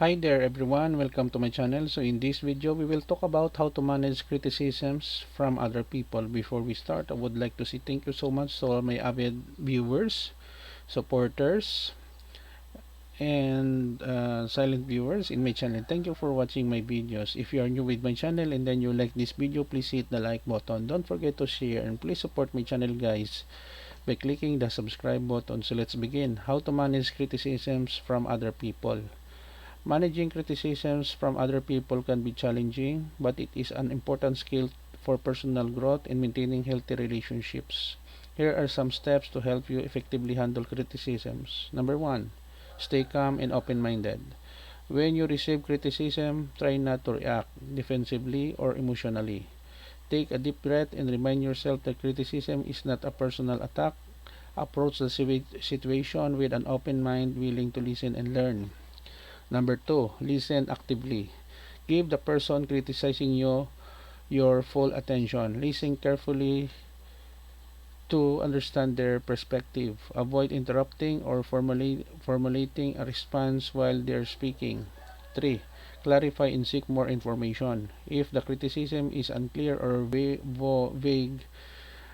Hi there everyone, welcome to my channel. So in this video, we will talk about how to manage criticisms from other people. Before we start, I would like to say thank you so much to all my avid viewers, supporters, and silent viewers in my channel. Thank you for watching my videos. If you are new with my channel and then you like this video, please hit the like button. Don't forget to share and please support my channel guys by clicking the subscribe button. So let's begin. How to manage criticisms from other people. Managing criticisms from other people can be challenging, but it is an important skill for personal growth and maintaining healthy relationships. Here are some steps to help you effectively handle criticisms. Number 1. Stay calm and open-minded. When you receive criticism, try not to react defensively or emotionally. Take a deep breath and remind yourself that criticism is not a personal attack. Approach the situation with an open mind, willing to listen and learn. Number 2, listen actively. Give the person criticizing you your full attention. Listen carefully to understand their perspective. Avoid interrupting or formulating a response while they're speaking. 3. Clarify and seek more information. If the criticism is unclear or vague,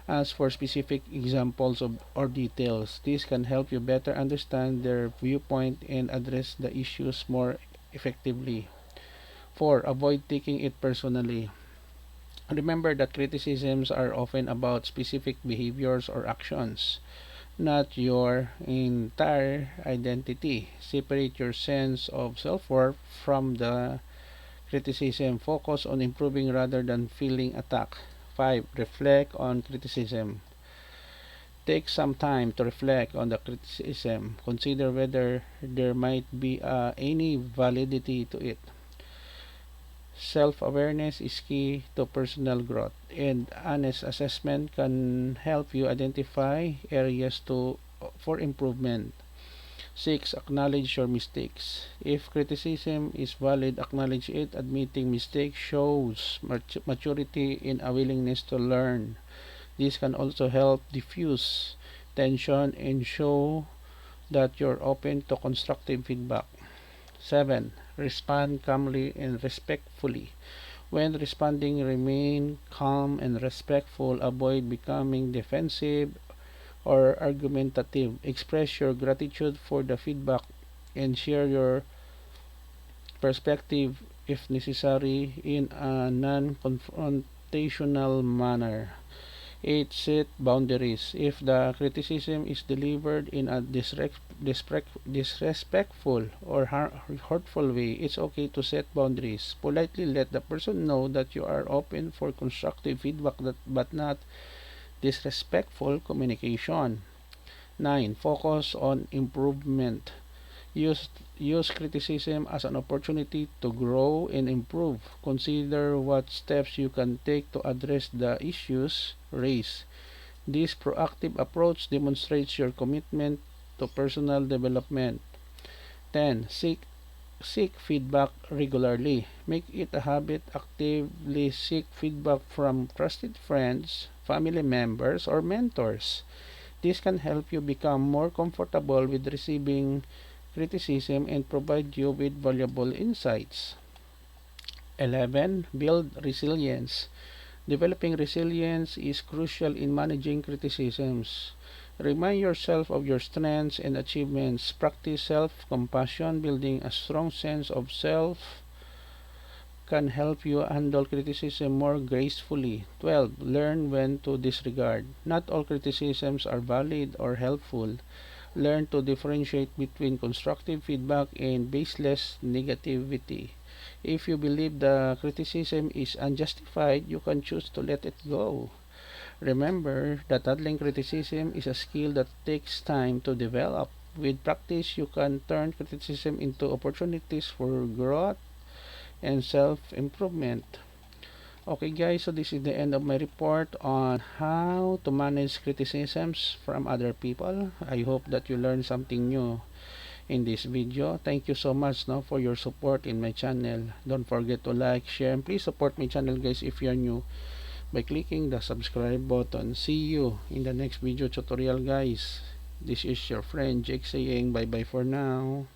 ask for specific examples or details. This can help you better understand their viewpoint and address the issues more effectively. 4. Avoid taking it personally. Remember that criticisms are often about specific behaviors or actions, not your entire identity. Separate your sense of self-worth from the criticism. Focus on improving rather than feeling attacked. 5. Reflect on criticism. Take some time to reflect on the criticism. Consider whether there might be any validity to it. Self-awareness is key to personal growth, and honest assessment can help you identify areas for improvement. 6. Acknowledge your mistakes. If criticism is valid, acknowledge it. Admitting mistakes shows maturity and a willingness to learn. This can also help diffuse tension and show that you're open to constructive feedback. 7. Respond calmly and respectfully. When responding, remain calm and respectful. Avoid becoming defensive or argumentative. Express your gratitude for the feedback and share your perspective if necessary in a non-confrontational manner. 8. Set boundaries. If the criticism is delivered in a disrespectful or hurtful way, it's okay to set boundaries. Politely let the person know that you are open for constructive feedback but not disrespectful communication. 9. Focus on improvement. Use criticism as an opportunity to grow and improve. Consider what steps you can take to address the issues raised. This proactive approach demonstrates your commitment to personal development. 10. Seek feedback regularly. Make it a habit actively seek feedback from trusted friends, family members, or mentors. This can help you become more comfortable with receiving criticism and provide you with valuable insights. 11. Build resilience. Developing resilience is crucial in managing criticisms. Remind yourself of your strengths and achievements. Practice self-compassion. Building a strong sense of self can help you handle criticism more gracefully. 12. Learn when to disregard. Not all criticisms are valid or helpful. Learn to differentiate between constructive feedback and baseless negativity. If you believe the criticism is unjustified, you can choose to let it go. Remember that handling criticism is a skill that takes time to develop. With practice, you can turn criticism into opportunities for growth and self-improvement. Okay guys, so this is the end of my report on how to manage criticisms from other people. I hope that you learned something new in this video. Thank you so much now for your support in my channel. Don't forget to like, share, and please support my channel guys if you are new by clicking the subscribe button. See you in the next video tutorial guys. This is your friend Jake saying bye bye for now.